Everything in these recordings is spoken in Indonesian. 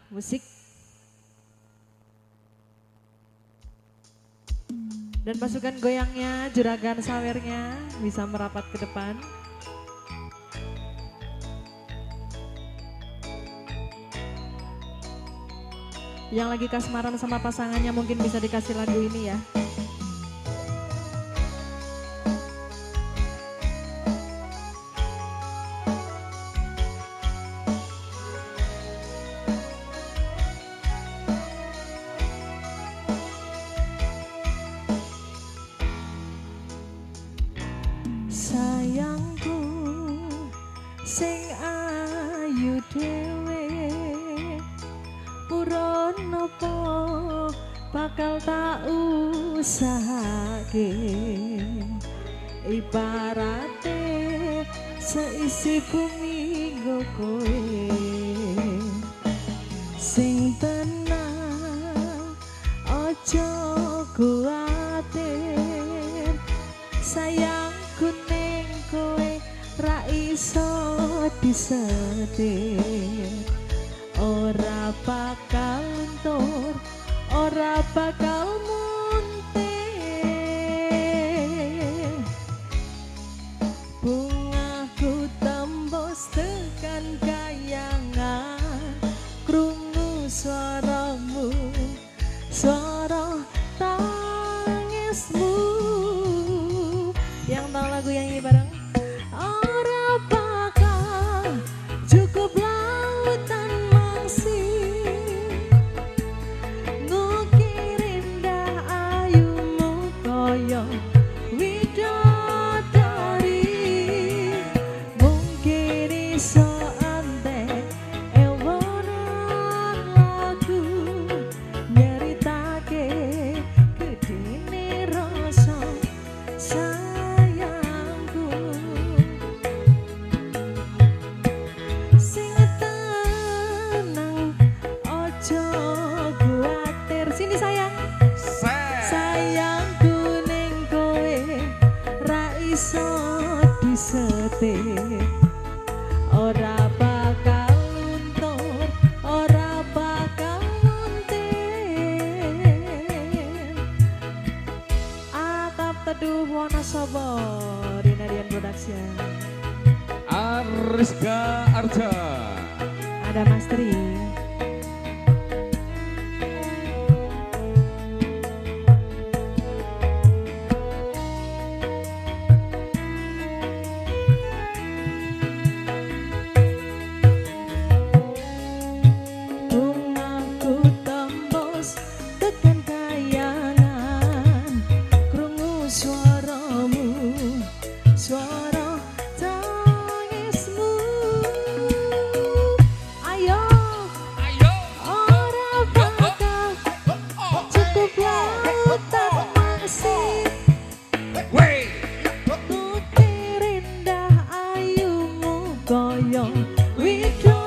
Musik dan pasukan goyangnya, juragan sawernya bisa merapat ke depan. Yang lagi kasmaran sama pasangannya mungkin bisa dikasih lagu ini ya. Sayangku sing ayu dhewe purun nopo bakal tak usahake ibarate seisi bumi nggo kowe sing tenang ojo kuatir sayangku ning kowe ra iso disetir ora bakal luntur ora bakal muntir bungaku tembus tekan kayangan krungu suaramu suara tangismu. Yang tahu lagu yang ini bareng? Ora bakal cukup lautan mangsih ngukir indah ayumu koyo widodari mungkin iso antek ewonan lagu nyeritake gedene rasa sayangku sing tenang ojo kuatir sini sayang sayangku ning kowe ra iso disetir ora bakal luntur ora bakal muntir atap teduh Wonosobo Dinadian Production. Ariska Arja. Ada Mas Tri. Bungaku tembus tekan kayangan krungu suaramu suara tangismu. Ayo ora bakal cukup lautan mangsih ngukir indah ayumu koyo widodari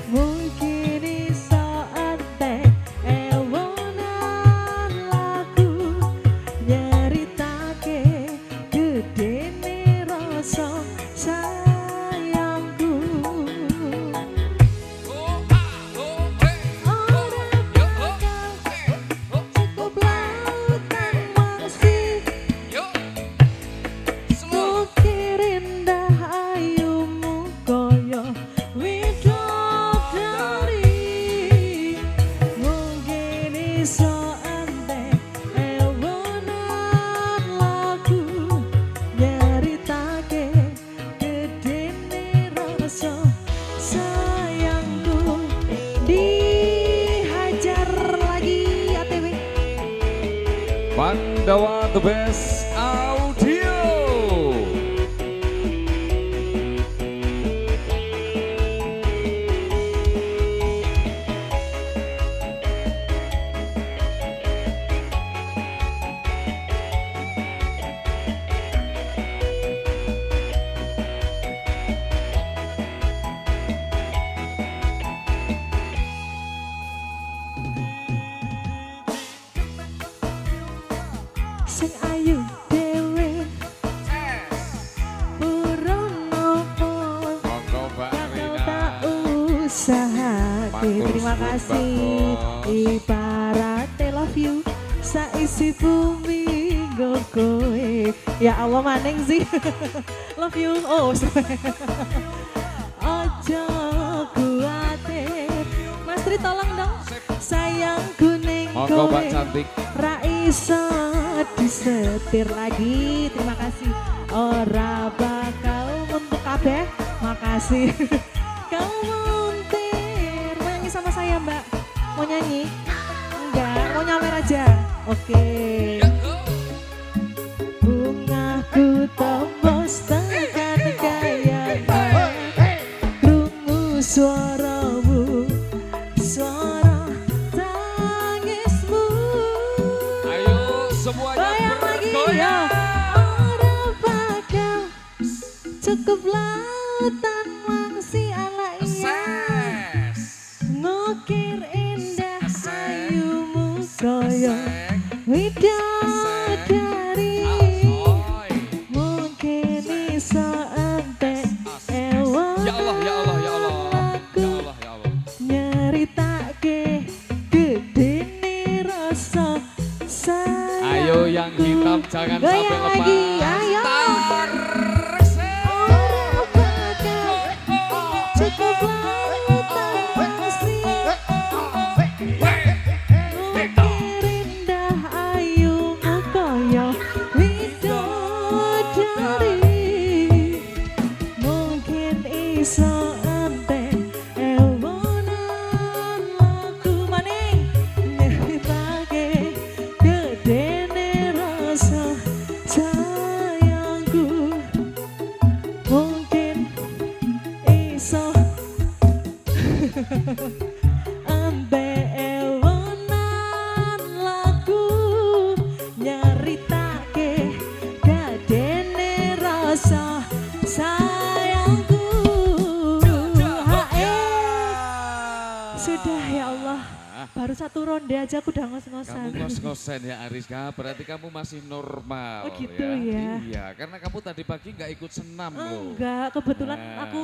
mungkin iso antek ewonan lagu nyeritake gedene rasa sayangku ora bakal cukup lautan mangsih ngukir indah ayumu koyo widodari mungkin iso antek ewonan lagu nyeritake gedene rasa sayangku dihajar lagi ATW. Pandawa The Best Audio. Sing ayu usahake. Terima kasih. Ibarat love you saisi bumi nggo kowe. Ya Allah maning sih. Love you. Oh, ojo kuatir. Mas Tri tolong dong. Sayang kuning Monggo kowe. Mbak cantik. Ra iso disetir lagi. Terima kasih. Ora bakal untuk kabeh. Makasih. Kau muntir. Mau nyanyi sama saya Mbak? Mau nyanyi? Enggak, mau nyawer aja. Oke. Bungaku tembus tekan kayaknya. Krungu suaramu, suara tangismu. Ayo semuanya Goyang lagi ya. bergoyang. Orang bakal cukup lautan wangsi ala iya. Ses. Ngukir indah Asik. ayumu koyo Asik. widodari. Asoy. Mungkin iso entek ewo. Ya Allah, ya Allah, ya Allah. Ya Allah, ya Allah. Nyeritake gedene rasa sayang. Ayo yang hitam jangan sampai Goyang lepas. lagi, ayo. Orang bakal cukup lautan wangsi. Mungkin indah ayumu koyo widodari. Mungkin iso entek ewonan laku maning. Nyeritake gedene rasa sayangku. Mungkin iso ambek ewonan laku. Nyeritake gedene rasa sayangku. Hae. Sudah ya Allah. Baru satu ronde aja aku udah ngos-ngosan. Kamu ngos-ngosen ya Ariska, berarti kamu masih normal Oh gitu ya. Iya, karena kamu tadi pagi nggak ikut senam loh. Enggak, kebetulan Nah. aku